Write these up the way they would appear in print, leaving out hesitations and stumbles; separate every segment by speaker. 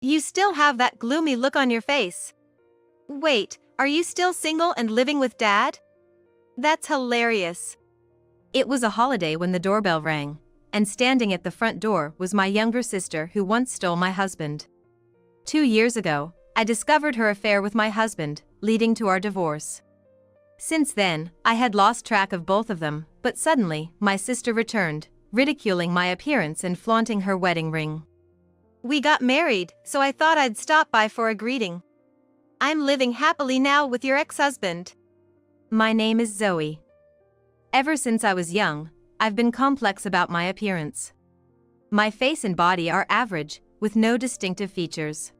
Speaker 1: You still have that gloomy look on your face. Wait, are you still single and living with Dad? That's hilarious. It was a holiday when the doorbell rang, and standing at the front door was my younger sister who once stole my husband. 2 years ago, I discovered her affair with my husband, leading to our divorce. Since then, I had lost track of both of them, but suddenly, my sister returned, ridiculing my appearance and flaunting her wedding ring. We got married, so I thought I'd stop by for a greeting. I'm living happily now with your ex-husband. My name is Zoe. Ever since I was young, I've been complex about my appearance. My face and body are average, with no distinctive features.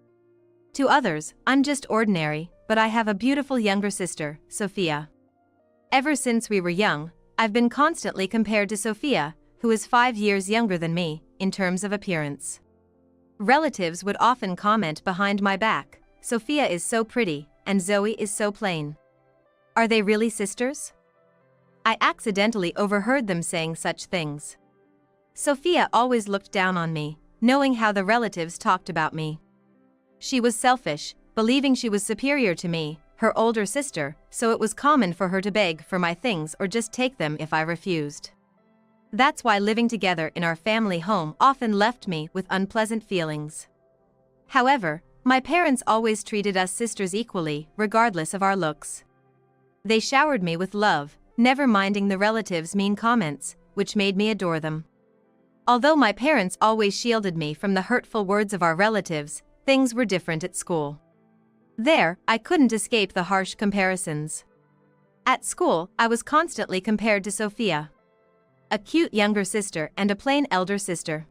Speaker 1: To others, I'm just ordinary, but I have a beautiful younger sister, Sophia. Ever since we were young, I've been constantly compared to Sophia, who is 5 years younger than me, in terms of appearance. Relatives would often comment behind my back, Sophia is so pretty, and Zoe is so plain. Are they really sisters? I accidentally overheard them saying such things. Sophia always looked down on me, knowing how the relatives talked about me. She was selfish, believing she was superior to me, her older sister, so it was common for her to beg for my things or just take them if I refused. That's why living together in our family home often left me with unpleasant feelings. However, my parents always treated us sisters equally, regardless of our looks. They showered me with love, never minding the relatives' mean comments, which made me adore them. Although my parents always shielded me from the hurtful words of our relatives, things were different at school. There, I couldn't escape the harsh comparisons. At school, I was constantly compared to Sophia, a cute younger sister and a plain elder sister.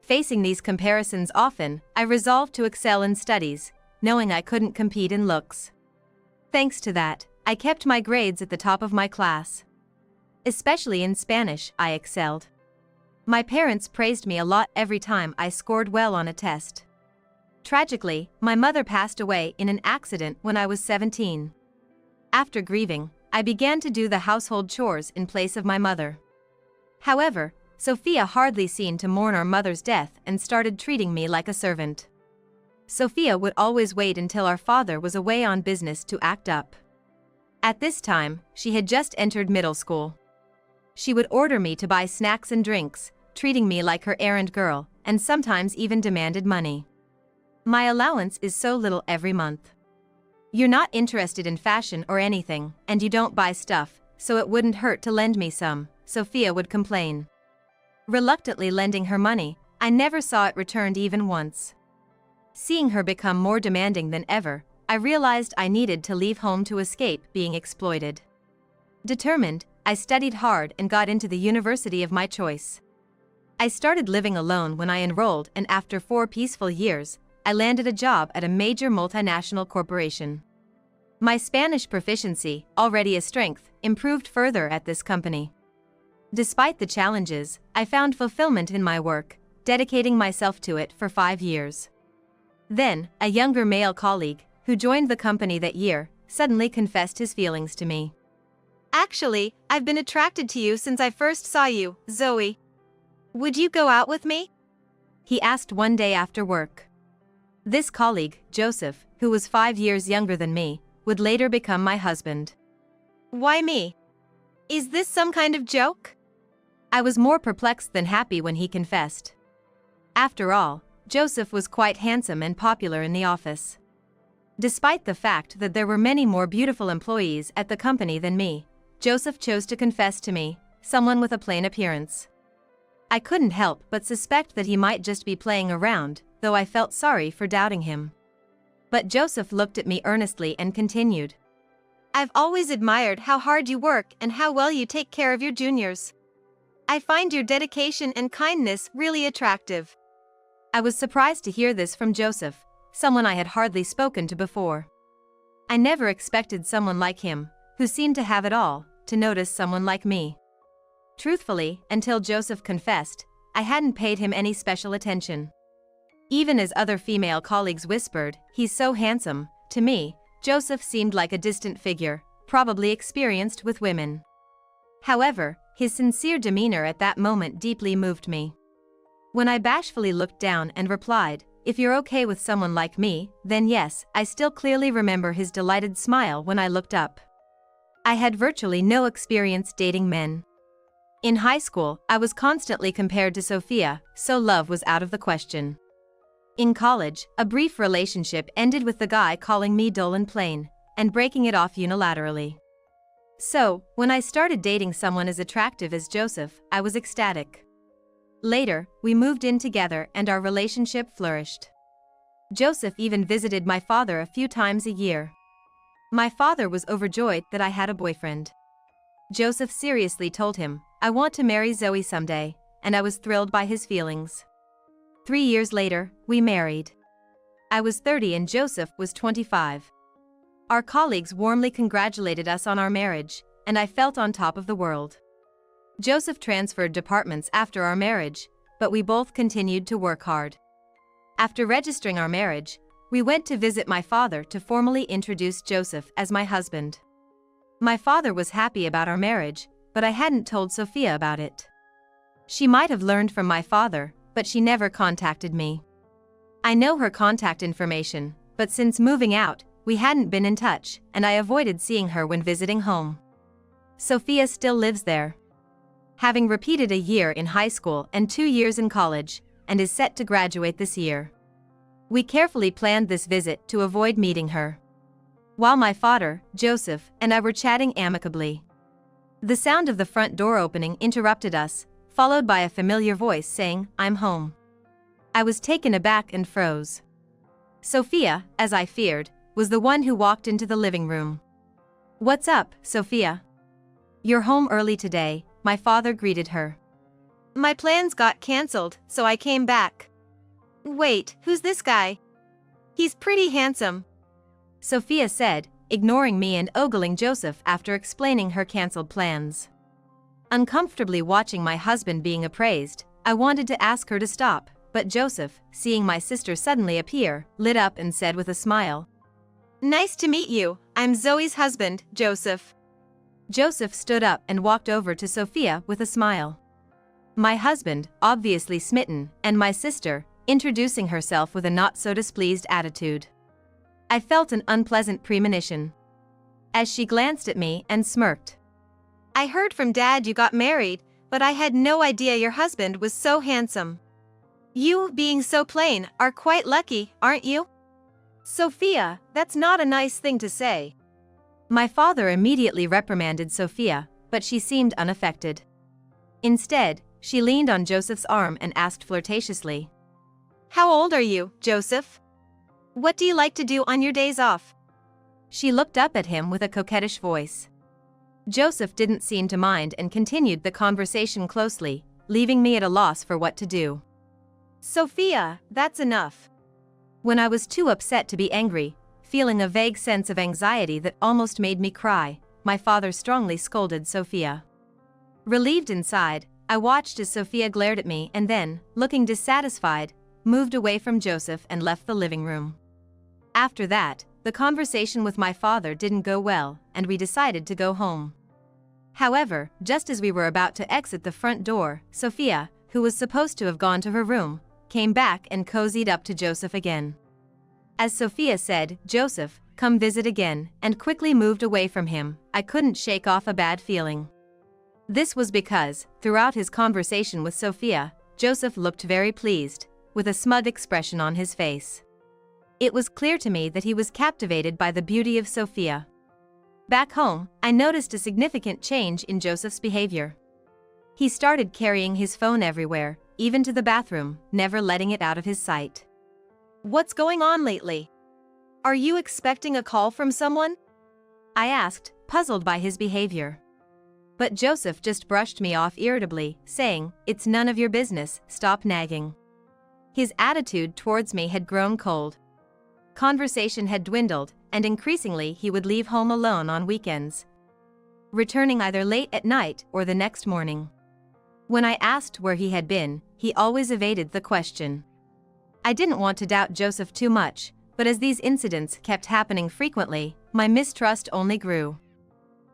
Speaker 1: Facing these comparisons often, I resolved to excel in studies, knowing I couldn't compete in looks. Thanks to that, I kept my grades at the top of my class. Especially in Spanish, I excelled. My parents praised me a lot every time I scored well on a test. Tragically, my mother passed away in an accident when I was 17. After grieving, I began to do the household chores in place of my mother. However, Sophia hardly seemed to mourn our mother's death and started treating me like a servant. Sophia would always wait until our father was away on business to act up. At this time, she had just entered middle school. She would order me to buy snacks and drinks, treating me like her errand girl, and sometimes even demanded money. My allowance is so little every month. You're not interested in fashion or anything, and you don't buy stuff, so it wouldn't hurt to lend me some, Sophia would complain. Reluctantly lending her money, I never saw it returned even once. Seeing her become more demanding than ever, I realized I needed to leave home to escape being exploited. Determined, I studied hard and got into the university of my choice. I started living alone when I enrolled, and after 4 peaceful years, I landed a job at a major multinational corporation. My Spanish proficiency, already a strength, improved further at this company. Despite the challenges, I found fulfillment in my work, dedicating myself to it for 5 years. Then, a younger male colleague, who joined the company that year, suddenly confessed his feelings to me. Actually, I've been attracted to you since I first saw you, Zoe. Would you go out with me? He asked one day after work. This colleague, Joseph, who was 5 years younger than me, would later become my husband. Why me? Is this some kind of joke? I was more perplexed than happy when he confessed. After all, Joseph was quite handsome and popular in the office. Despite the fact that there were many more beautiful employees at the company than me, Joseph chose to confess to me, someone with a plain appearance. I couldn't help but suspect that he might just be playing around, though I felt sorry for doubting him. But Joseph looked at me earnestly and continued. I've always admired how hard you work and how well you take care of your juniors. I find your dedication and kindness really attractive. I was surprised to hear this from Joseph, someone I had hardly spoken to before. I never expected someone like him, who seemed to have it all, to notice someone like me. Truthfully, until Joseph confessed, I hadn't paid him any special attention. Even as other female colleagues whispered, "He's so handsome," to me, Joseph seemed like a distant figure, probably experienced with women. However, his sincere demeanor at that moment deeply moved me. When I bashfully looked down and replied, if you're okay with someone like me, then yes. I still clearly remember his delighted smile when I looked up. I had virtually no experience dating men. In high school, I was constantly compared to Sophia, so love was out of the question. In college, a brief relationship ended with the guy calling me dull and plain, and breaking it off unilaterally. So, when I started dating someone as attractive as Joseph, I was ecstatic. Later, we moved in together and our relationship flourished. Joseph even visited my father a few times a year. My father was overjoyed that I had a boyfriend. Joseph seriously told him, "I want to marry Zoe someday," and I was thrilled by his feelings. 3 years later, we married. I was 30 and Joseph was 25. Our colleagues warmly congratulated us on our marriage, and I felt on top of the world. Joseph transferred departments after our marriage, but we both continued to work hard. After registering our marriage, we went to visit my father to formally introduce Joseph as my husband. My father was happy about our marriage, but I hadn't told Sophia about it. She might have learned from my father, but she never contacted me. I know her contact information, but since moving out, we hadn't been in touch, and I avoided seeing her when visiting home. Sophia still lives there. Having repeated a year in high school and 2 years in college, and is set to graduate this year. We carefully planned this visit to avoid meeting her. While my father, Joseph, and I were chatting amicably, the sound of the front door opening interrupted us, followed by a familiar voice saying, "I'm home." I was taken aback and froze. Sophia, as I feared, was the one who walked into the living room. "What's up, Sophia? You're home early today," my father greeted her. "My plans got cancelled, so I came back." "Wait, who's this guy? He's pretty handsome," Sophia said, ignoring me and ogling Joseph after explaining her cancelled plans. Uncomfortably watching my husband being appraised, I wanted to ask her to stop, but Joseph, seeing my sister suddenly appear, lit up and said with a smile, "Nice to meet you, I'm Zoe's husband, Joseph." Joseph stood up and walked over to Sophia with a smile. My husband, obviously smitten, and my sister, introducing herself with a not-so-displeased attitude. I felt an unpleasant premonition as she glanced at me and smirked. "I heard from Dad you got married, but I had no idea your husband was so handsome. You, being so plain, are quite lucky, aren't you?" "Sophia, that's not a nice thing to say." My father immediately reprimanded Sophia, but she seemed unaffected. Instead, she leaned on Joseph's arm and asked flirtatiously, "How old are you, Joseph? What do you like to do on your days off?" She looked up at him with a coquettish voice. Joseph didn't seem to mind and continued the conversation closely, leaving me at a loss for what to do. "Sophia, that's enough." When I was too upset to be angry, feeling a vague sense of anxiety that almost made me cry, my father strongly scolded Sophia. Relieved inside, I watched as Sophia glared at me and then, looking dissatisfied, moved away from Joseph and left the living room. After that, the conversation with my father didn't go well, and we decided to go home. However, just as we were about to exit the front door, Sophia, who was supposed to have gone to her room, came back and cozied up to Joseph again. As Sophia said, "Joseph, come visit again," and quickly moved away from him, I couldn't shake off a bad feeling. This was because, throughout his conversation with Sophia, Joseph looked very pleased, with a smug expression on his face. It was clear to me that he was captivated by the beauty of Sophia. Back home, I noticed a significant change in Joseph's behavior. He started carrying his phone everywhere, even to the bathroom, never letting it out of his sight. "What's going on lately? Are you expecting a call from someone?" I asked, puzzled by his behavior. But Joseph just brushed me off irritably, saying, "It's none of your business, stop nagging." His attitude towards me had grown cold. Conversation had dwindled, and increasingly he would leave home alone on weekends, returning either late at night or the next morning. When I asked where he had been, he always evaded the question. I didn't want to doubt Joseph too much, but as these incidents kept happening frequently, my mistrust only grew.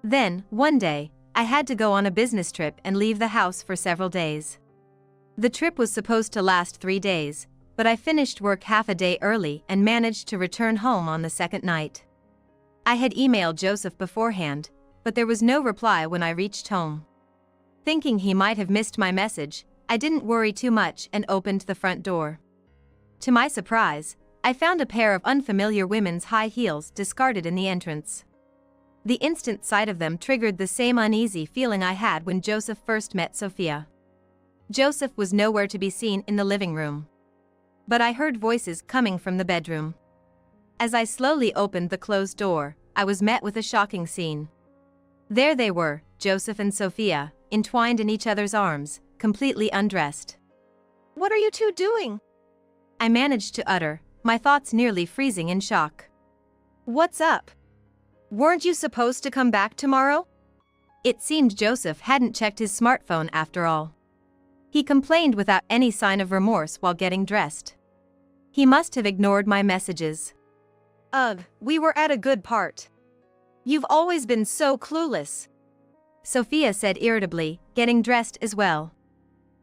Speaker 1: Then, one day, I had to go on a business trip and leave the house for several days. The trip was supposed to last 3 days, but I finished work half a day early and managed to return home on the second night. I had emailed Joseph beforehand, but there was no reply when I reached home. Thinking he might have missed my message, I didn't worry too much and opened the front door. To my surprise, I found a pair of unfamiliar women's high heels discarded in the entrance. The instant sight of them triggered the same uneasy feeling I had when Joseph first met Sophia. Joseph was nowhere to be seen in the living room. But I heard voices coming from the bedroom. As I slowly opened the closed door, I was met with a shocking scene. There they were, Joseph and Sophia, entwined in each other's arms, completely undressed.
Speaker 2: "What are you two doing?"
Speaker 1: I managed to utter, my thoughts nearly freezing in shock.
Speaker 2: "What's up? Weren't you supposed to come back tomorrow?"
Speaker 1: It seemed Joseph hadn't checked his smartphone after all. He complained without any sign of remorse while getting dressed. He must have ignored my messages.
Speaker 2: "Ugh, we were at a good part. You've always been so clueless,"
Speaker 1: Sophia said irritably, getting dressed as well.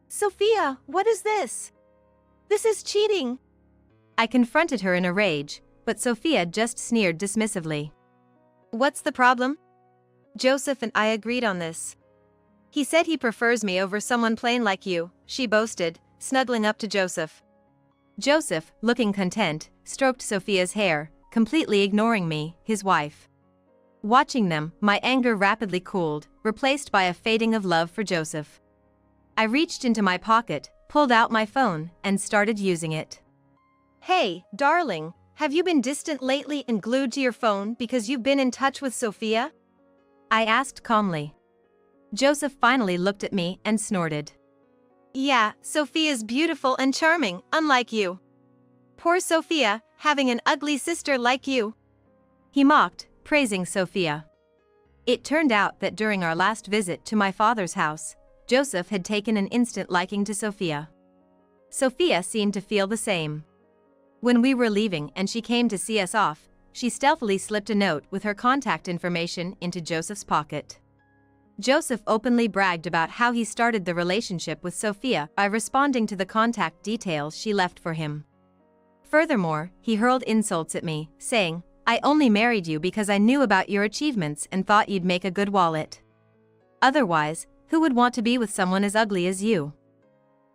Speaker 2: "Sophia, what is this? This is cheating."
Speaker 1: I confronted her in a rage, but Sophia just sneered dismissively.
Speaker 2: "What's the problem?" "Joseph and I agreed on this. He said he prefers me over someone plain like you," she boasted, snuggling up to Joseph.
Speaker 1: Joseph, looking content, stroked Sophia's hair, completely ignoring me, his wife. Watching them, my anger rapidly cooled, replaced by a fading of love for Joseph. I reached into my pocket, pulled out my phone, and started using it.
Speaker 2: "Hey, darling, have you been distant lately and glued to your phone because you've been in touch with Sophia?"
Speaker 1: I asked calmly. Joseph finally looked at me and snorted.
Speaker 2: "Yeah, Sophia's beautiful and charming, unlike you. Poor Sophia, having an ugly sister like you."
Speaker 1: He mocked, praising Sophia. It turned out that during our last visit to my father's house, Joseph had taken an instant liking to Sophia. Sophia seemed to feel the same. When we were leaving and she came to see us off, she stealthily slipped a note with her contact information into Joseph's pocket. Joseph openly bragged about how he started the relationship with Sophia by responding to the contact details she left for him. Furthermore, he hurled insults at me, saying, "I only married you because I knew about your achievements and thought you'd make a good wallet. Otherwise, who would want to be with someone as ugly as you?"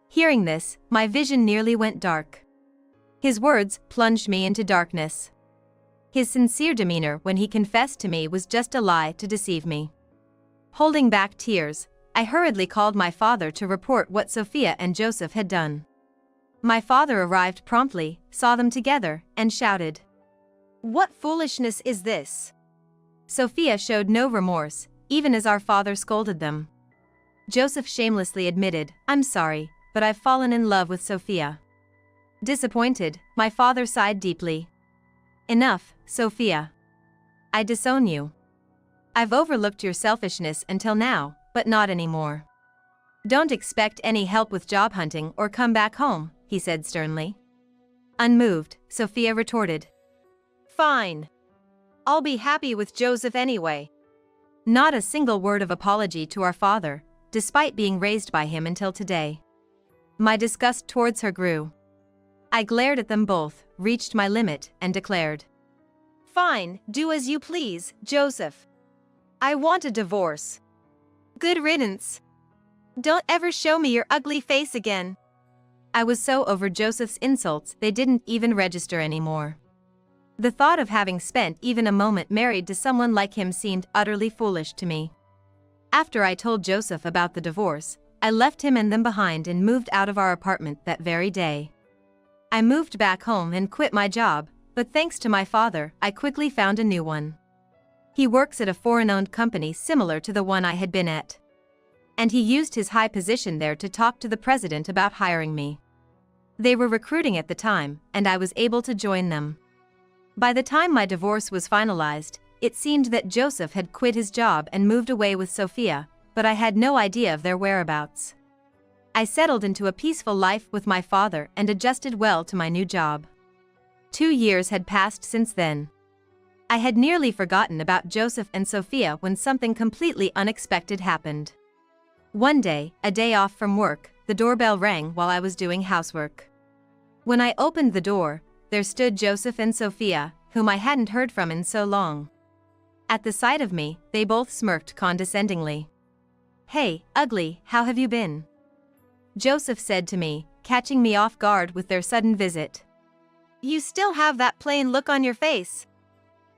Speaker 1: Hearing this, my vision nearly went dark. His words plunged me into darkness. His sincere demeanor when he confessed to me was just a lie to deceive me. Holding back tears, I hurriedly called my father to report what Sophia and Joseph had done. My father arrived promptly, saw them together, and shouted,
Speaker 2: "What foolishness is this?"
Speaker 1: Sophia showed no remorse, even as our father scolded them. Joseph shamelessly admitted, "I'm sorry, but I've fallen in love with Sophia." Disappointed, my father sighed deeply. "Enough, Sophia. I disown you. I've overlooked your selfishness until now, but not anymore. Don't expect any help with job hunting or come back home," he said sternly. Unmoved, Sophia retorted,
Speaker 2: "Fine. I'll be happy with Joseph anyway."
Speaker 1: Not a single word of apology to our father, despite being raised by him until today. My disgust towards her grew. I glared at them both, reached my limit, and declared,
Speaker 2: "Fine, do as you please, Joseph. I want a divorce. Good riddance. Don't ever show me your ugly face again."
Speaker 1: I was so over Joseph's insults they didn't even register anymore. The thought of having spent even a moment married to someone like him seemed utterly foolish to me. After I told Joseph about the divorce, I left him and them behind and moved out of our apartment that very day. I moved back home and quit my job, but thanks to my father, I quickly found a new one. He works at a foreign-owned company similar to the one I had been at. And he used his high position there to talk to the president about hiring me. They were recruiting at the time, and I was able to join them. By the time my divorce was finalized, it seemed that Joseph had quit his job and moved away with Sophia, but I had no idea of their whereabouts. I settled into a peaceful life with my father and adjusted well to my new job. 2 years had passed since then. I had nearly forgotten about Joseph and Sophia when something completely unexpected happened. One day, a day off from work, the doorbell rang while I was doing housework. When I opened the door, there stood Joseph and Sophia, whom I hadn't heard from in so long. At the sight of me, they both smirked condescendingly. "Hey, ugly, how have you been?" Joseph said to me, catching me off guard with their sudden visit.
Speaker 2: You still have that plain look on your face.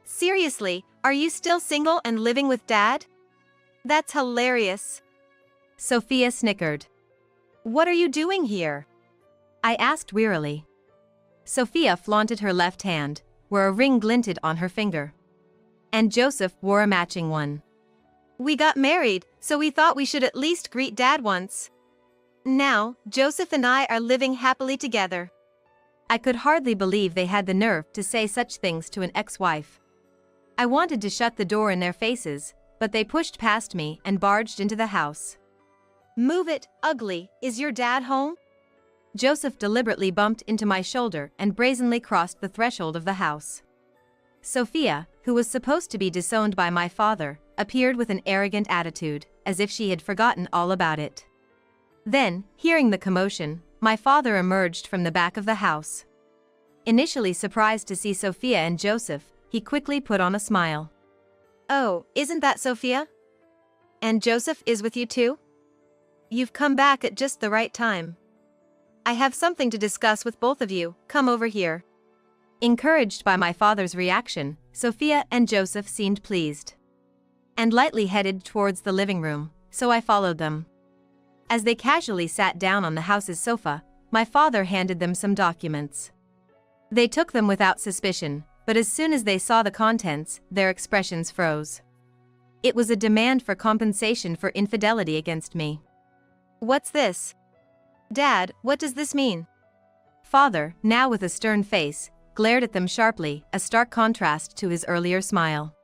Speaker 2: Seriously, are you still single and living with Dad? That's hilarious.
Speaker 1: Sophia snickered.
Speaker 2: What are you doing here?
Speaker 1: I asked wearily. Sophia flaunted her left hand, where a ring glinted on her finger. And Joseph wore a matching one.
Speaker 2: We got married, so we thought we should at least greet Dad once. Now, Joseph and I are living happily together.
Speaker 1: I could hardly believe they had the nerve to say such things to an ex-wife. I wanted to shut the door in their faces, but they pushed past me and barged into the house.
Speaker 2: Move it, ugly, is your dad home?
Speaker 1: Joseph deliberately bumped into my shoulder and brazenly crossed the threshold of the house. Sophia, who was supposed to be disowned by my father, appeared with an arrogant attitude, as if she had forgotten all about it. Then, hearing the commotion, my father emerged from the back of the house. Initially surprised to see Sophia and Joseph, he quickly put on a smile.
Speaker 2: Oh, isn't that Sophia? And Joseph is with you too? You've come back at just the right time. I have something to discuss with both of you, come over here.
Speaker 1: Encouraged by my father's reaction, Sophia and Joseph seemed pleased. And lightly headed towards the living room, so I followed them. As they casually sat down on the house's sofa, my father handed them some documents. They took them without suspicion, but as soon as they saw the contents, their expressions froze. It was a demand for compensation for infidelity against me.
Speaker 2: What's this? Dad, what does this mean?
Speaker 1: Father, now with a stern face, glared at them sharply, a stark contrast to his earlier smile.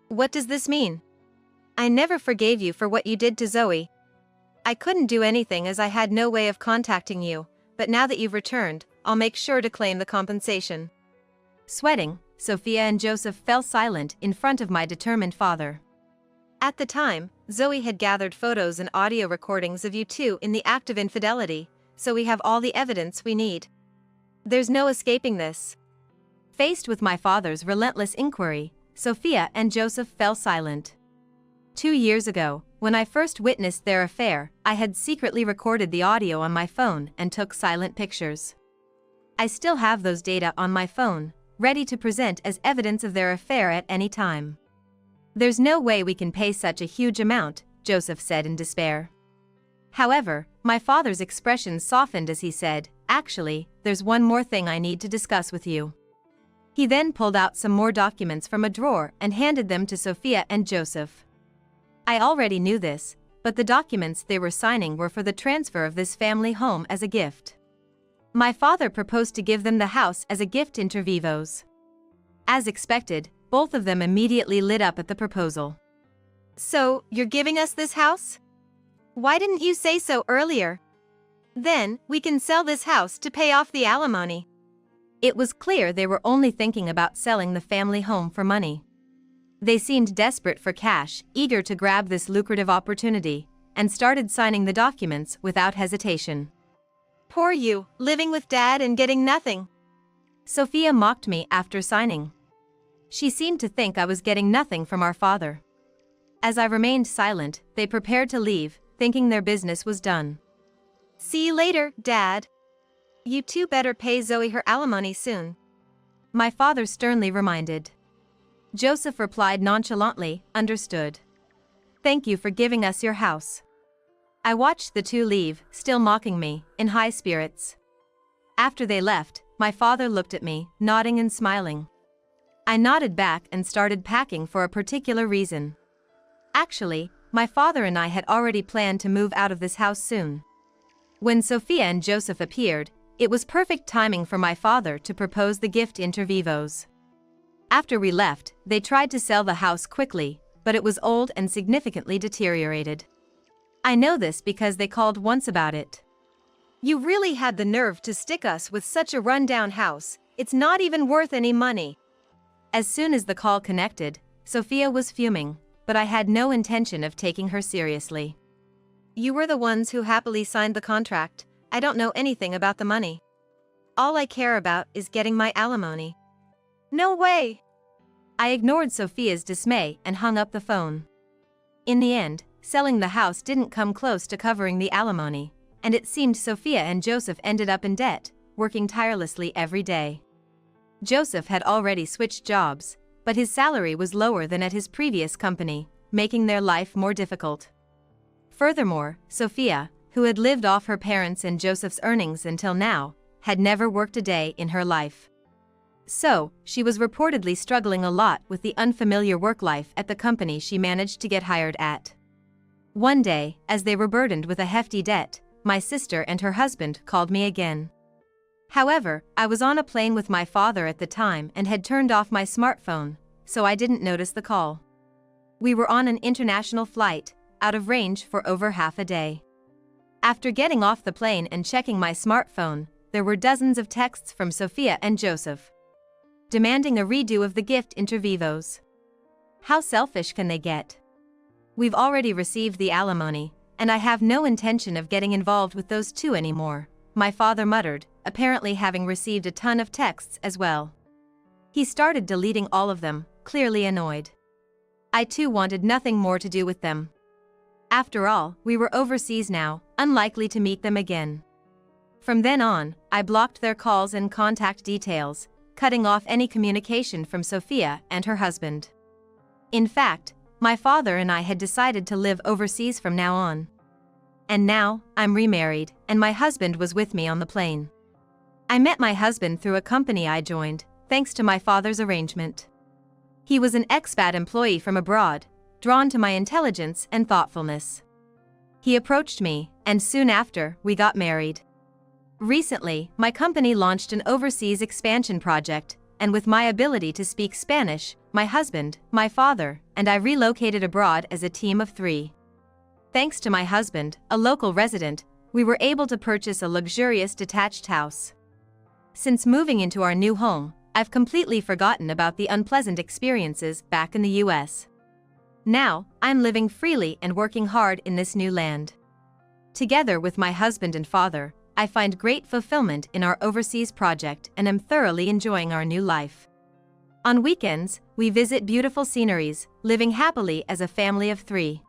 Speaker 2: What does this mean? I never forgave you for what you did to Zoe. I couldn't do anything as I had no way of contacting you, but now that you've returned, I'll make sure to claim the compensation.
Speaker 1: Sweating, Sophia and Joseph fell silent in front of my determined father.
Speaker 2: At the time, Zoe had gathered photos and audio recordings of you two in the act of infidelity, so we have all the evidence we need. There's no escaping this.
Speaker 1: Faced with my father's relentless inquiry, Sophia and Joseph fell silent. 2 years ago, when I first witnessed their affair, I had secretly recorded the audio on my phone and took silent pictures. I still have those data on my phone, ready to present as evidence of their affair at any time. There's no way we can pay such a huge amount, Joseph said in despair. However, my father's expression softened as he said, "Actually, there's one more thing I need to discuss with you." He then pulled out some more documents from a drawer and handed them to Sophia and Joseph. I already knew this, but the documents they were signing were for the transfer of this family home as a gift. My father proposed to give them the house as a gift inter vivos. As expected, both of them immediately lit up at the proposal.
Speaker 2: So, you're giving us this house? Why didn't you say so earlier? Then, we can sell this house to pay off the alimony.
Speaker 1: It was clear they were only thinking about selling the family home for money. They seemed desperate for cash, eager to grab this lucrative opportunity, and started signing the documents without hesitation.
Speaker 2: Poor you, living with Dad and getting nothing.
Speaker 1: Sophia mocked me after signing. She seemed to think I was getting nothing from our father. As I remained silent, they prepared to leave, thinking their business was done.
Speaker 2: See you later, Dad. You two better pay Zoe her alimony soon.
Speaker 1: My father sternly reminded. Joseph replied nonchalantly, "Understood. Thank you for giving us your house." I watched the two leave, still mocking me, in high spirits. After they left, my father looked at me, nodding and smiling. I nodded back and started packing for a particular reason. Actually, my father and I had already planned to move out of this house soon. When Sophia and Joseph appeared, it was perfect timing for my father to propose the gift inter vivos. After we left, they tried to sell the house quickly, but it was old and significantly deteriorated. I know this because they called once about it.
Speaker 2: You really had the nerve to stick us with such a rundown house. It's not even worth any money.
Speaker 1: As soon as the call connected, Sophia was fuming, but I had no intention of taking her seriously.
Speaker 2: You were the ones who happily signed the contract. I don't know anything about the money. All I care about is getting my alimony. No way! I ignored Sophia's dismay and hung up the phone. In the end, selling the house didn't come close to covering the alimony, and it seemed Sophia and Joseph ended up in debt, working tirelessly every day. Joseph had already switched jobs, but his salary was lower than at his previous company, making their life more difficult. Furthermore, Sophia, who had lived off her parents' and Joseph's earnings until now, had never worked a day in her life. So, she was reportedly struggling a lot with the unfamiliar work life at the company she managed to get hired at. One day, as they were burdened with a hefty debt, my sister and her husband called me again. However, I was on a plane with my father at the time and had turned off my smartphone, so I didn't notice the call. We were on an international flight, out of range for over half a day. After getting off the plane and checking my smartphone, there were dozens of texts from Sophia and Joseph, demanding a redo of the gift inter vivos. How selfish can they get? We've already received the alimony, and I have no intention of getting involved with those two anymore, my father muttered, apparently having received a ton of texts as well. He started deleting all of them, clearly annoyed. I too wanted nothing more to do with them. After all, we were overseas now, unlikely to meet them again. From then on, I blocked their calls and contact details, cutting off any communication from Sophia and her husband. In fact, my father and I had decided to live overseas from now on. And now, I'm remarried, and my husband was with me on the plane. I met my husband through a company I joined, thanks to my father's arrangement. He was an expat employee from abroad, drawn to my intelligence and thoughtfulness. He approached me, and soon after, we got married. Recently, my company launched an overseas expansion project, and with my ability to speak Spanish, my husband, my father, and I relocated abroad as a team of 3. Thanks to my husband, a local resident, we were able to purchase a luxurious detached house. Since moving into our new home, I've completely forgotten about the unpleasant experiences back in the US. Now, I'm living freely and working hard in this new land. Together with my husband and father, I find great fulfillment in our overseas project and am thoroughly enjoying our new life. On weekends, we visit beautiful sceneries, living happily as a family of 3.